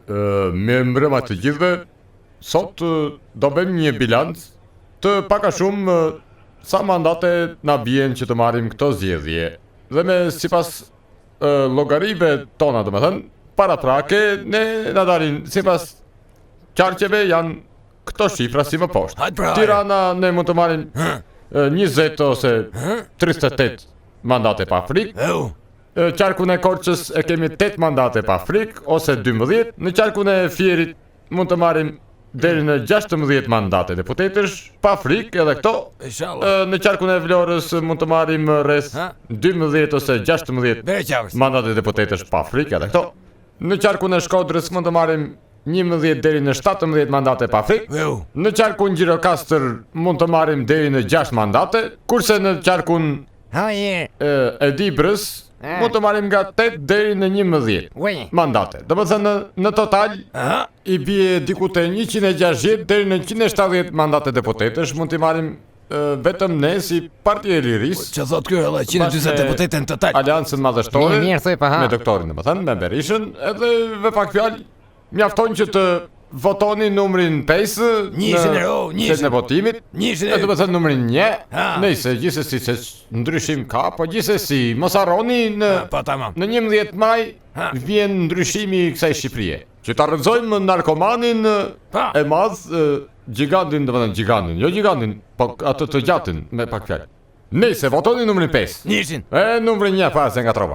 Me mbrëma të gjithëve, sot do bëjmë një bilanc të paka shumë sa mandate na bien që të marrim këto zgjedhje. Dhe me sipas llogarive tona, domethënë, paraprake ne na dalin sipas qarqeve janë këto shifra si më poshtë. Tirana ne mund të marrim 20 ose 38 mandate pa frikë. Qarkun e Korçës e kemi 8 mandate pa frikë ose 12. Në qarkun e Fierit mund të marrim deri në 16 mandate deputetësh pa frikë edhe këto. Në qarkun e Vlorës mund të marrim rreth 12 ose 16 mandate deputetësh pa frikë edhe këto. Në qarkun e Shkodrës mund të marrim 11 deri në 17 mandate pa frikë. Në qarkun Gjirokastër mund të marrim deri në 6 mandate, kurse në qarkun e Dibrës mund të marrim nga 8 deri në 11 mandate. Domethënë në total i bie diku te 160 deri në 170 mandate deputetësh mund t'i marrim vetëm ne si Partia e Lirisë. Që thot ky edhe 140 deputetë në total. Aleancën madhështore me doktorin domethënë me Berishën, edhe me pak fjalë mjafton që të votoni numrin 5 në votimit. Do të thënë numrin 1. Nëse gjithsesi se ndryshim ka, po gjithsesi mos harroni në 11 maj vjen ndryshimi i kësaj Shqipërie. Që ta rrëzojmë narkomanin e madh, gigantin, domethënë gigantin, jo gigantin, po atë të gjatin me pak fjalë. Nëse votoni numrin 5. Numrin 1 pas e ngatrova.